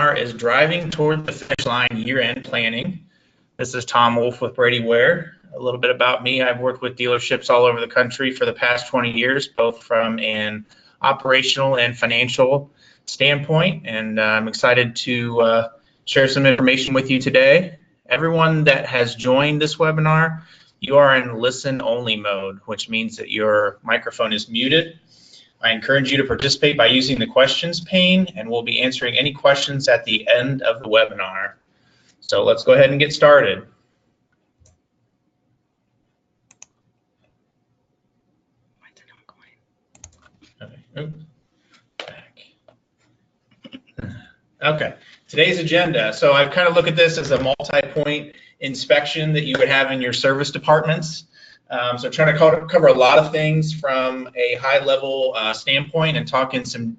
is Driving Toward the Finish Line Year-End Planning. This is Tom Wolf with Brady Ware. A little bit about me. I've worked with dealerships all over the country for the past 20 years, both from an operational and financial standpoint, and I'm excited to share some information with you today. Everyone that has joined this webinar, you are in listen-only mode, which means that your microphone is muted. I encourage you to participate by using the questions pane, and we'll be answering any questions at the end of the webinar. So let's go ahead and get started. Okay, today's agenda. So I kind of look at this as a multi-point inspection that you would have in your service departments. So trying to cover a lot of things from a high-level standpoint and talk in some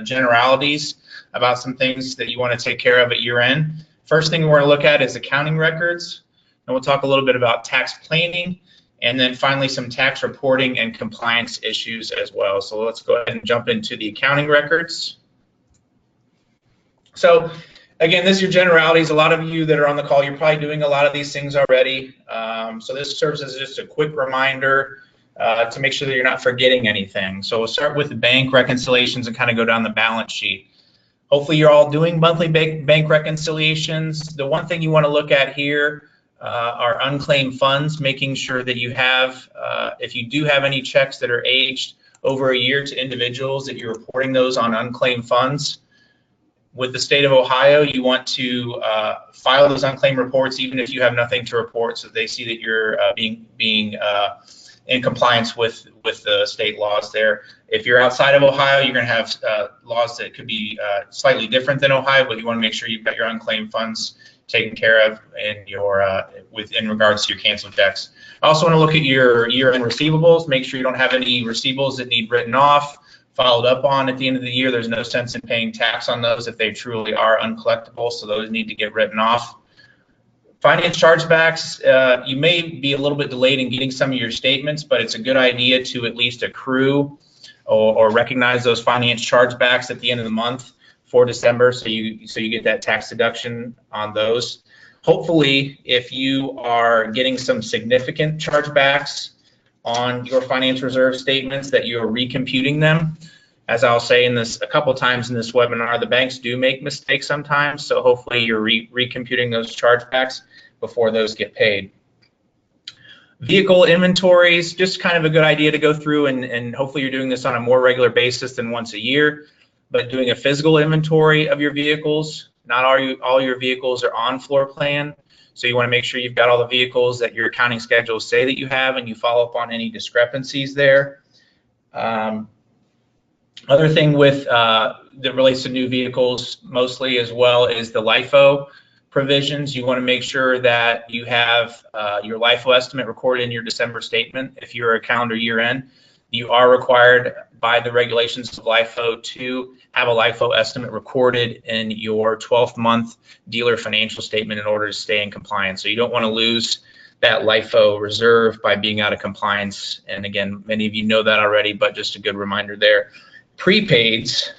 generalities about some things that you want to take care of at year-end. First thing we're going to look at is accounting records, and we'll talk a little bit about tax planning, and then finally some tax reporting and compliance issues as well. So let's go ahead and jump into the accounting records. So again, this is your generalities. A lot of you that are on the call, you're probably doing a lot of these things already. So this serves as just a quick reminder to make sure that you're not forgetting anything. So we'll start with the bank reconciliations and kind of go down the balance sheet. Hopefully you're all doing monthly bank reconciliations. The one thing you want to look at here are unclaimed funds, making sure that you have, if you do have any checks that are aged over a year to individuals, that you're reporting those on unclaimed funds. With the state of Ohio, you want to file those unclaimed reports even if you have nothing to report, so they see that you're being in compliance with the state laws there. If you're outside of Ohio, you're going to have laws that could be slightly different than Ohio, but you want to make sure you've got your unclaimed funds taken care of in your in regards to your canceled checks. I also want to look at your year-end receivables. Make sure you don't have any receivables that need written off, followed up on at the end of the year. There's no sense in paying tax on those if they truly are uncollectible, so those need to get written off. Finance chargebacks, you may be a little bit delayed in getting some of your statements, but it's a good idea to at least accrue or recognize those finance chargebacks at the end of the month for December, so you get that tax deduction on those. Hopefully, if you are getting some significant chargebacks on your finance reserve statements, that you are recomputing them. As I'll say in this a couple times in this webinar, the banks do make mistakes sometimes, so hopefully you're recomputing those chargebacks before those get paid. Vehicle inventories, just kind of a good idea to go through, and hopefully you're doing this on a more regular basis than once a year, but doing a physical inventory of your vehicles. Not all your vehicles are on floor plan. So you want to make sure you've got all the vehicles that your accounting schedules say that you have, and you follow up on any discrepancies there. Other thing with that relates to new vehicles mostly as well is the LIFO provisions. You want to make sure that you have your LIFO estimate recorded in your December statement. If you're a calendar year end, you are required by the regulations of LIFO to have a LIFO estimate recorded in your 12th month dealer financial statement in order to stay in compliance. So you don't want to lose that LIFO reserve by being out of compliance. And again, many of you know that already, but just a good reminder there. Prepaids,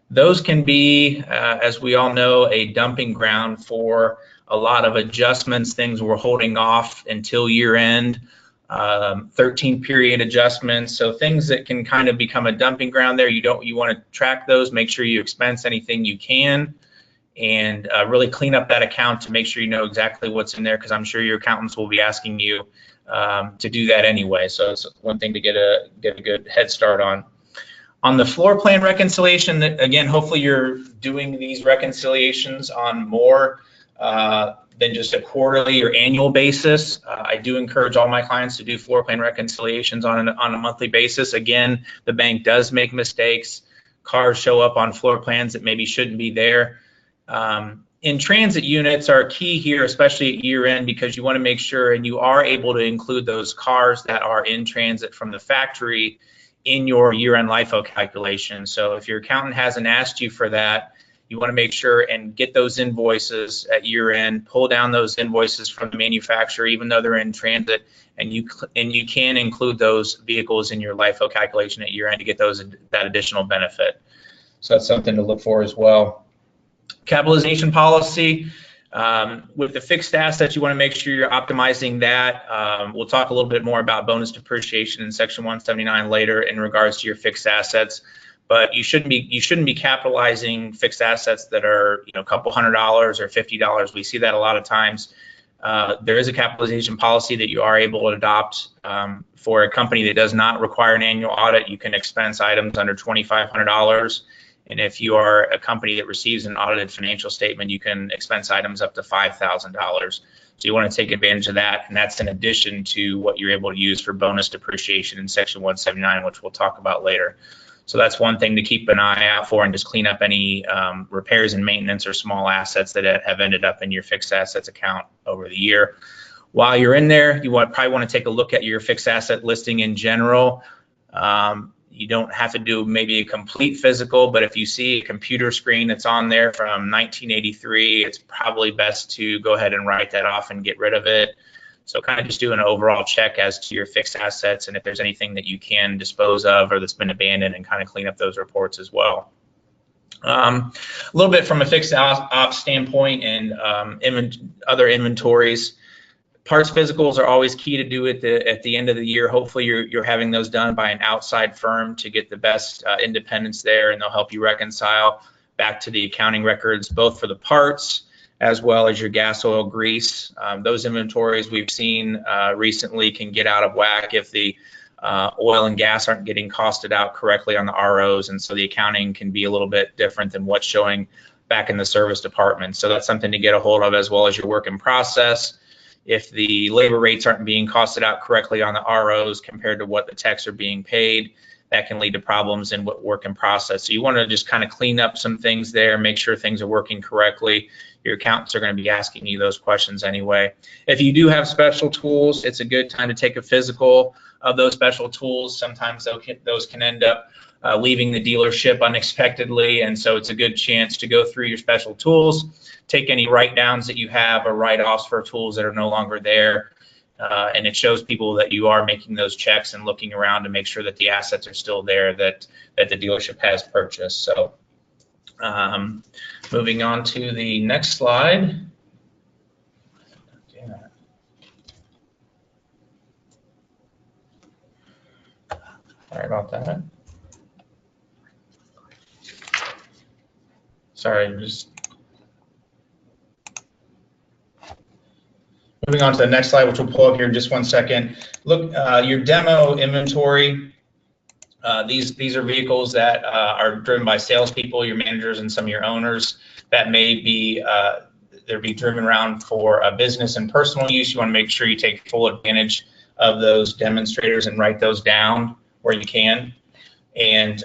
those can be, as we all know, a dumping ground for a lot of adjustments, things we're holding off until year end. 13 period adjustments, so things that can kind of become a dumping ground there. You want to track those, make sure you expense anything you can, and really clean up that account to make sure you know exactly what's in there, because I'm sure your accountants will be asking you to do that anyway. So it's one thing to get a good head start on. On the floor plan reconciliation, again, hopefully you're doing these reconciliations on more than just a quarterly or annual basis. I do encourage all my clients to do floor plan reconciliations on a monthly basis. Again, the bank does make mistakes. Cars show up on floor plans that maybe shouldn't be there. In transit units are key here, especially at year end, because you want to make sure and you are able to include those cars that are in transit from the factory in your year end LIFO calculation. So if your accountant hasn't asked you for that, you want to make sure and get those invoices at year end, pull down those invoices from the manufacturer, even though they're in transit, and you can include those vehicles in your LIFO calculation at year end to get that additional benefit. So that's something to look for as well. Capitalization policy. With the fixed assets, you want to make sure you're optimizing that. We'll talk a little bit more about bonus depreciation in Section 179 later in regards to your fixed assets, but you shouldn't be capitalizing fixed assets that are a couple $100 or $50. We see that a lot of times. There is a capitalization policy that you are able to adopt for a company that does not require an annual audit. You can expense items under $2,500. And if you are a company that receives an audited financial statement, you can expense items up to $5,000. So you want to take advantage of that, and that's in addition to what you're able to use for bonus depreciation in Section 179, which we'll talk about later. So that's one thing to keep an eye out for, and just clean up any repairs and maintenance or small assets that have ended up in your fixed assets account over the year. While you're in there, you probably want to take a look at your fixed asset listing in general. You don't have to do maybe a complete physical, but if you see a computer screen that's on there from 1983, it's probably best to go ahead and write that off and get rid of it. So kind of just do an overall check as to your fixed assets and if there's anything that you can dispose of or that's been abandoned, and kind of clean up those reports as well. A little bit from a fixed ops standpoint and other inventories. Parts physicals are always key to do at the end of the year. Hopefully you're having those done by an outside firm to get the best independence there, and they'll help you reconcile back to the accounting records, both for the parts as well as your gas, oil, grease. Those inventories we've seen recently can get out of whack if the oil and gas aren't getting costed out correctly on the ROs, and so the accounting can be a little bit different than what's showing back in the service department. So that's something to get a hold of, as well as your work in process. If the labor rates aren't being costed out correctly on the ROs compared to what the techs are being paid, that can lead to problems in work in process. So you want to just kind of clean up some things there, make sure things are working correctly. Your accountants are going to be asking you those questions anyway. If you do have special tools, it's a good time to take a physical of those special tools. Sometimes those can end up leaving the dealership unexpectedly, and so it's a good chance to go through your special tools, take any write-downs that you have or write-offs for tools that are no longer there, and it shows people that you are making those checks and looking around to make sure that the assets are still there that the dealership has purchased. So moving on to the next slide. Sorry about that. Sorry, just moving on to the next slide, which we'll pull up here in just 1 second. Look, your demo inventory. These are vehicles that are driven by salespeople, your managers, and some of your owners that may be they're being driven around for business and personal use. You want to make sure you take full advantage of those demonstrators and write those down where you can, and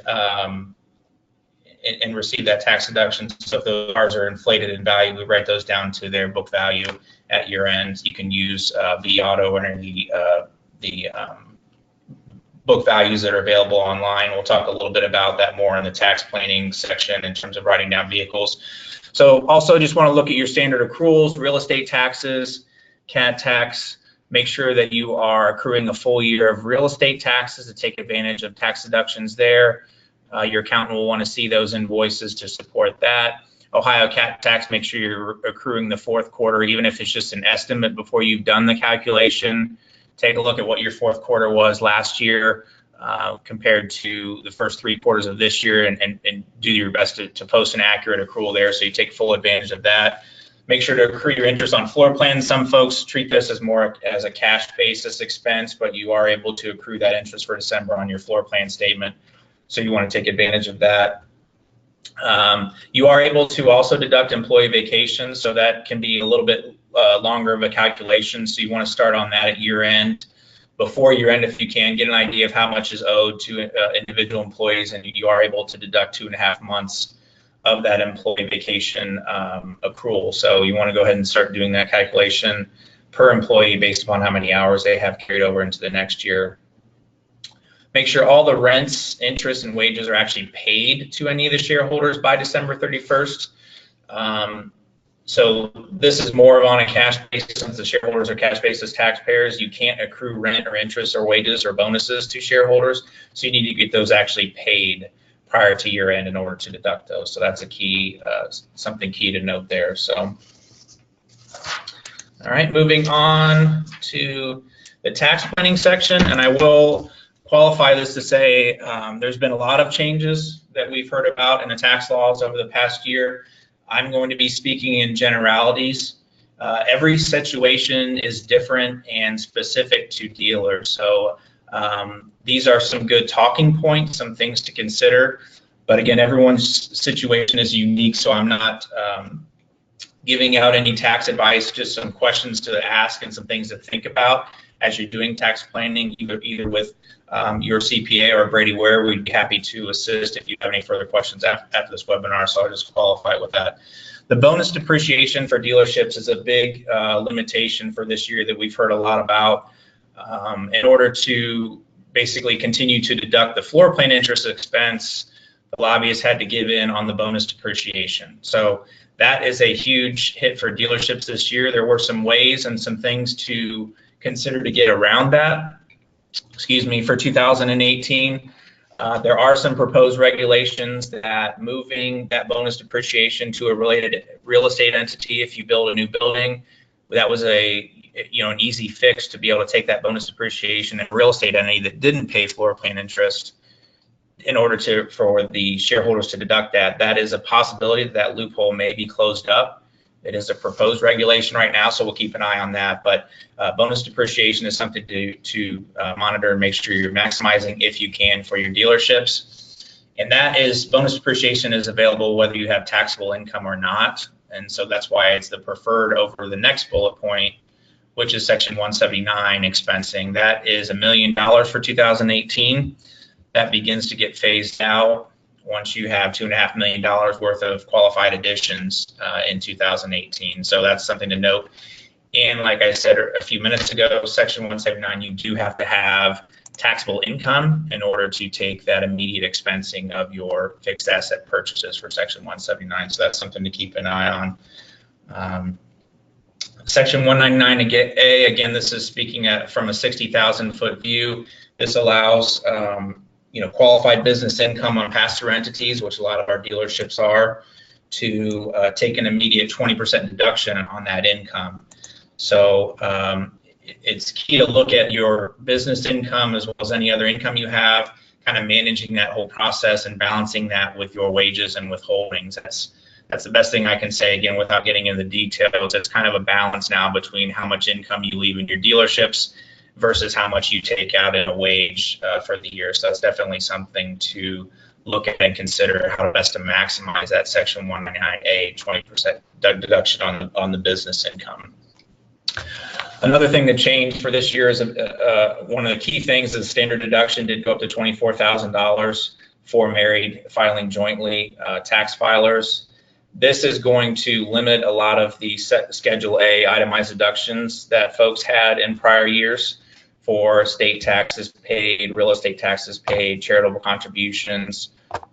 receive that tax deduction. So if the cars are inflated in value, we write those down to their book value at year end. You can use vAuto or any the book values that are available online. We'll talk a little bit about that more in the tax planning section in terms of writing down vehicles. So also just want to look at your standard accruals, real estate taxes, CAD tax. Make sure that you are accruing a full year of real estate taxes to take advantage of tax deductions there. Your accountant will want to see those invoices to support that. Ohio CAT tax, make sure you're accruing the fourth quarter, even if it's just an estimate before you've done the calculation. Take a look at what your fourth quarter was last year compared to the first 3 quarters of this year, and do your best to post an accurate accrual there so you take full advantage of that. Make sure to accrue your interest on floor plans. Some folks treat this as more as a cash basis expense, but you are able to accrue that interest for December on your floor plan statement. So you want to take advantage of that. You are able to also deduct employee vacations, so that can be a little bit longer of a calculation. So you want to start on that at year end. Before year end, if you can, get an idea of how much is owed to individual employees, and you are able to deduct 2.5 months of that employee vacation accrual. So you want to go ahead and start doing that calculation per employee based upon how many hours they have carried over into the next year. Make sure all the rents, interest, and wages are actually paid to any of the shareholders by December 31st. So this is more on a cash basis. Since the shareholders are cash basis taxpayers, you can't accrue rent or interest or wages or bonuses to shareholders. So you need to get those actually paid prior to year end in order to deduct those. So that's a key, something key to note there. So, all right, moving on to the tax planning section, and I will qualify this to say there's been a lot of changes that we've heard about in the tax laws over the past year. I'm going to be speaking in generalities. Every situation is different and specific to dealers. So these are some good talking points, some things to consider. But again, everyone's situation is unique, so I'm not giving out any tax advice, just some questions to ask and some things to think about as you're doing tax planning, either with your CPA or Brady Ware. We'd be happy to assist if you have any further questions after this webinar, so I'll just qualify with that. The bonus depreciation for dealerships is a big limitation for this year that we've heard a lot about. In order to basically continue to deduct the floor plan interest expense, the lobbyists had to give in on the bonus depreciation. So that is a huge hit for dealerships this year. There were some ways and some things to consider to get around that. Excuse me, for 2018. There are some proposed regulations that moving that bonus depreciation to a related real estate entity if you build a new building, that was an easy fix to be able to take that bonus depreciation and real estate entity that didn't pay floor plan interest in order for the shareholders to deduct that. That is a possibility that loophole may be closed up. It is a proposed regulation right now, so we'll keep an eye on that. But bonus depreciation is something to monitor and make sure you're maximizing if you can for your dealerships. And that is, bonus depreciation is available whether you have taxable income or not. And so that's why it's the preferred over the next bullet point, which is section 179 expensing. That is $1 million for 2018. That begins to get phased out once you have $2.5 million worth of qualified additions in 2018. So that's something to note. And like I said a few minutes ago, section 179, you do have to have taxable income in order to take that immediate expensing of your fixed asset purchases for section 179. So that's something to keep an eye on. Section 199 again, this is speaking from a 60,000 foot view. This allows qualified business income on pass-through entities, which a lot of our dealerships are, to take an immediate 20% deduction on that income. So it's key to look at your business income as well as any other income you have, kind of managing that whole process and balancing that with your wages and withholdings. That's the best thing I can say, again, without getting into the details. It's kind of a balance now between how much income you leave in your dealerships versus how much you take out in a wage for the year. So that's definitely something to look at and consider how best to maximize that section 199A 20% deduction on the business income. Another thing that changed for this year is one of the key things is standard deduction did go up to $24,000 for married filing jointly tax filers. This is going to limit a lot of the Schedule A itemized deductions that folks had in prior years for state taxes paid, real estate taxes paid, charitable contributions,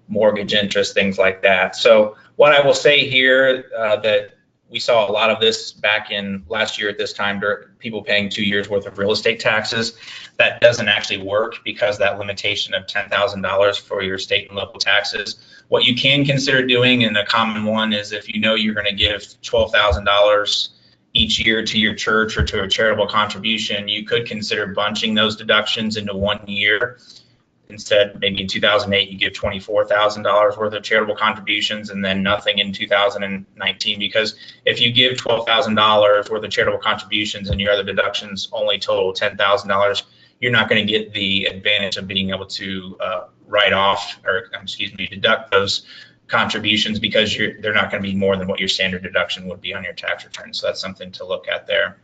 mortgage interest, things like that. So what I will say here that we saw a lot of this back in last year at this time, people paying 2 years worth of real estate taxes. That doesn't actually work because that limitation of $10,000 for your state and local taxes. What you can consider doing, and a common one, is if you know you're going to give $12,000 each year to your church or to a charitable contribution, you could consider bunching those deductions into 1 year. Instead, maybe in 2008, you give $24,000 worth of charitable contributions and then nothing in 2019. Because if you give $12,000 worth of charitable contributions and your other deductions only total $10,000, you're not going to get the advantage of being able to deduct those contributions because they're not going to be more than what your standard deduction would be on your tax return. So that's something to look at there.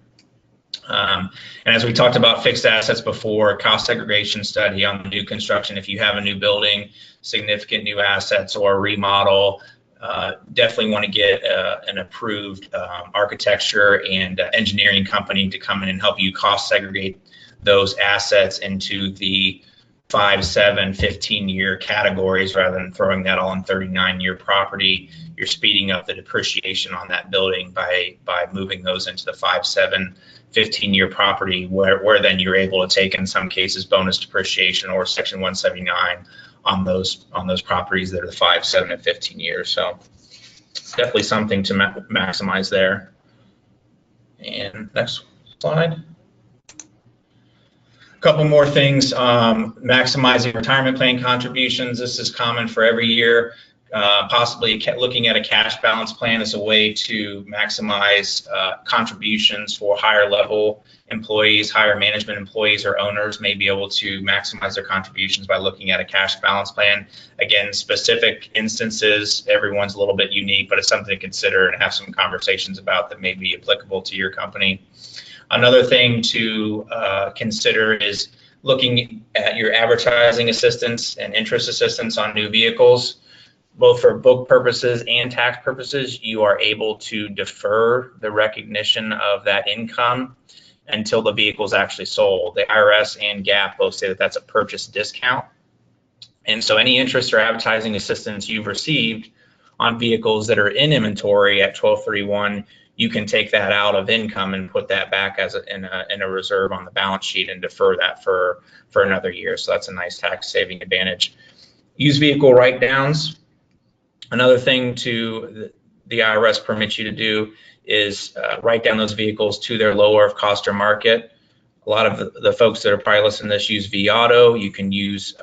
And as we talked about fixed assets before, cost segregation study on the new construction, if you have a new building, significant new assets or remodel, definitely want to get an approved architecture and engineering company to come in and help you cost segregate those assets into the 5, 7, 15-year categories rather than throwing that all in 39-year property. You're speeding up the depreciation on that building by moving those into the 5, 7, 15-year property where then you're able to take, in some cases, bonus depreciation or section 179 on those properties that are 5, 7, and 15 years. So definitely something to maximize there. And next slide. A couple more things. Maximizing retirement plan contributions. This is common for every year. Possibly looking at a cash balance plan as a way to maximize contributions for higher level employees, higher management employees or owners may be able to maximize their contributions by looking at a cash balance plan. Again, specific instances, everyone's a little bit unique, but it's something to consider and have some conversations about that may be applicable to your company. Another thing to consider is looking at your advertising assistance and interest assistance on new vehicles. Both for book purposes and tax purposes, you are able to defer the recognition of that income until the vehicle is actually sold. The IRS and GAAP both say that that's a purchase discount. And so any interest or advertising assistance you've received on vehicles that are in inventory at 12/31, you can take that out of income and put that back as in a reserve on the balance sheet and defer that for another year. So that's a nice tax saving advantage. Used vehicle write-downs. Another thing the IRS permits you to do is write down those vehicles to their lower of cost or market. A lot of the folks that are probably listening to this use V-Auto. You can use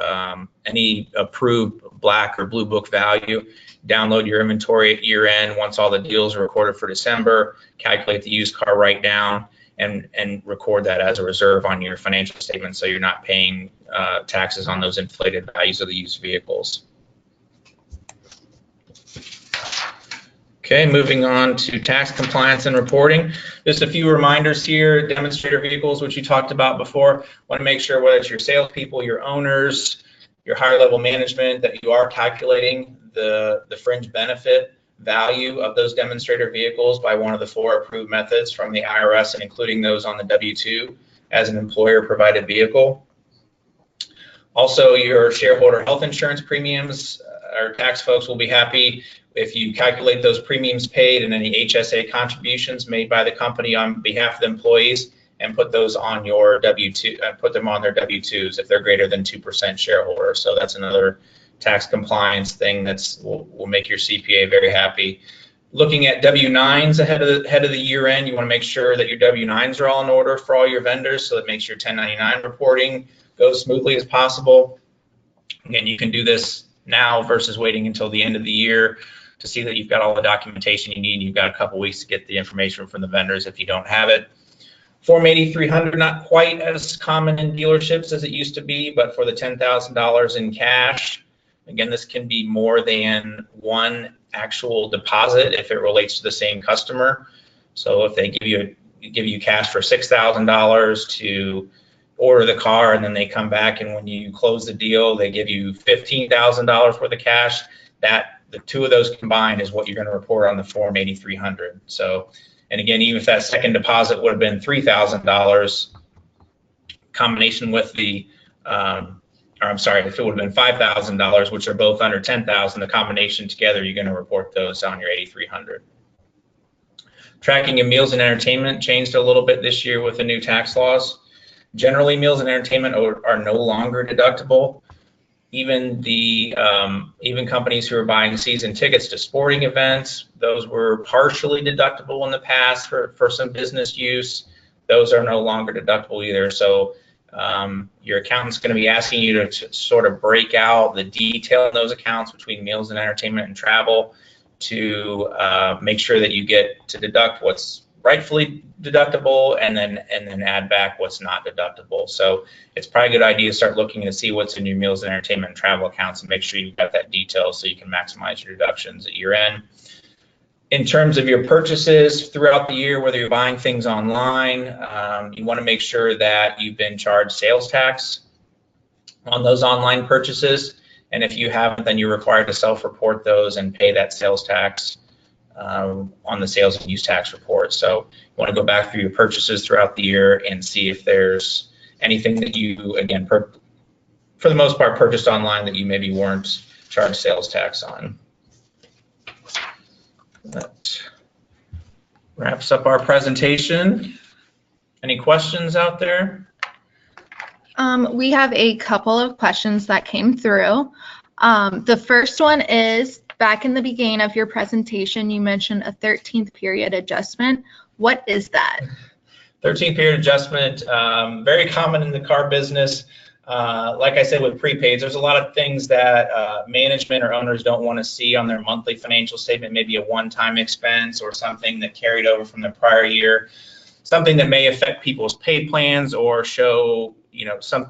any approved black or blue book value. Download your inventory at year end once all the deals are recorded for December, calculate the used car write down, and record that as a reserve on your financial statement so you're not paying taxes on those inflated values of the used vehicles. Okay, moving on to tax compliance and reporting. Just a few reminders here. Demonstrator vehicles, which you talked about before. Want to make sure whether it's your salespeople, your owners, your higher level management, that you are calculating the fringe benefit value of those demonstrator vehicles by one of the 4 approved methods from the IRS, and including those on the W-2 as an employer provided vehicle. Also, your shareholder health insurance premiums. Our tax folks will be happy if you calculate those premiums paid and any HSA contributions made by the company on behalf of the employees and put those on your W-2, put them on their W-2s if they're greater than 2% shareholder. So that's another tax compliance thing will make your CPA very happy. Looking at W-9s ahead of the year end, you want to make sure that your W-9s are all in order for all your vendors, so that makes your 1099 reporting go as smoothly as possible. Again, you can do this now versus waiting until the end of the year to see that you've got all the documentation you need. You've got a couple weeks to get the information from the vendors if you don't have it. Form 8300, not quite as common in dealerships as it used to be, but for the $10,000 in cash, again, this can be more than one actual deposit if it relates to the same customer. So if they give you cash for $6,000 to order the car, and then they come back and when you close the deal, they give you $15,000 worth of cash, that the 2 of those combined is what you're going to report on the Form 8300. So, and again, even if that second deposit would have been $3,000, combination with the, or I'm sorry, if it would have been $5,000, which are both under $10,000, the combination together, you're going to report those on your 8300. Tracking of meals and entertainment changed a little bit this year with the new tax laws. Generally, meals and entertainment are no longer deductible. Even even companies who are buying season tickets to sporting events, those were partially deductible in the past for some business use. Those are no longer deductible either. So your accountant's going to be asking you to sort of break out the detail in those accounts between meals and entertainment and travel to make sure that you get to deduct what's rightfully deductible and then add back what's not deductible. So it's probably a good idea to start looking to see what's in your meals and entertainment and travel accounts and make sure you've got that detail so you can maximize your deductions at year end. In terms of your purchases throughout the year, whether you're buying things online, you want to make sure that you've been charged sales tax on those online purchases. And if you haven't, then you're required to self-report those and pay that sales tax on the sales and use tax report. So you want to go back through your purchases throughout the year and see if there's anything that you, again, for the most part, purchased online that you maybe weren't charged sales tax on. That wraps up our presentation. Any questions out there? We have a couple of questions that came through. The first one is, back in the beginning of your presentation, you mentioned a 13th period adjustment. What is that? 13th period adjustment, very common in the car business. Like I said, with prepaids, there's a lot of things that management or owners don't want to see on their monthly financial statement, maybe a one-time expense or something that carried over from the prior year, something that may affect people's pay plans or show,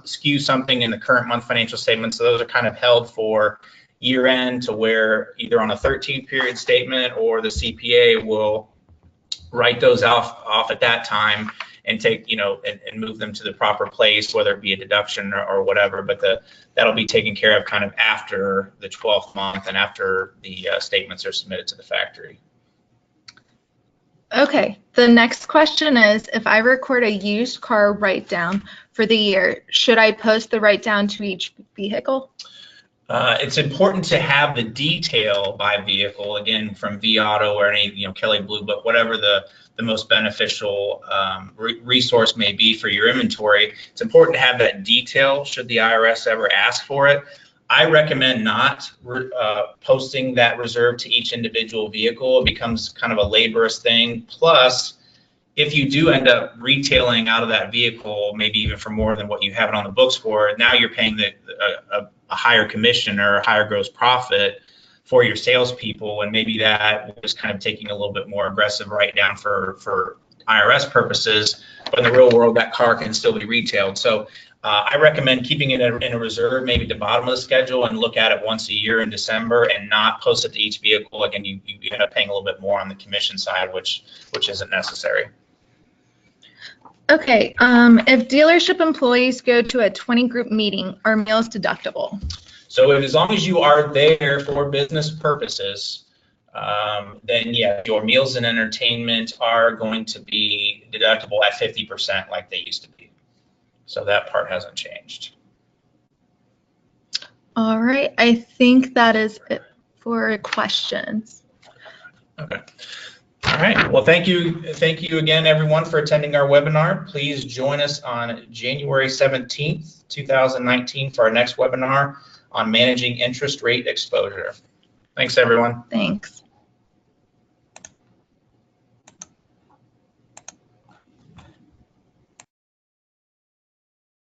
skew something in the current month financial statement. So those are kind of held for year end, to where either on a 13th period statement or the CPA will write those off at that time and take, and move them to the proper place, whether it be a deduction or whatever. But that'll be taken care of kind of after the 12th month and after the statements are submitted to the factory. Okay, the next question is, if I record a used car write-down for the year, should I post the write-down to each vehicle? It's important to have the detail by vehicle, again, from vAuto or any, Kelley Blue Book, whatever the most beneficial resource may be for your inventory. It's important to have that detail should the IRS ever ask for it. I recommend not posting that reserve to each individual vehicle. It becomes kind of a laborious thing. Plus, if you do end up retailing out of that vehicle, maybe even for more than what you have it on the books for, now you're paying a higher commission or a higher gross profit for your salespeople, and maybe that was kind of taking a little bit more aggressive write down for IRS purposes, but in the real world, that car can still be retailed. So I recommend keeping it in a reserve, maybe at the bottom of the schedule, and look at it once a year in December, and not post it to each vehicle. Again, you end up paying a little bit more on the commission side, which isn't necessary. Okay, if dealership employees go to a 20 group meeting, are meals deductible? So as long as you are there for business purposes, then yeah, your meals and entertainment are going to be deductible at 50% like they used to be. So that part hasn't changed. All right, I think that is it for questions. Okay. All right. Well, thank you again, everyone, for attending our webinar. Please join us on January 17th, 2019 for our next webinar on managing interest rate exposure. Thanks, everyone. Thanks.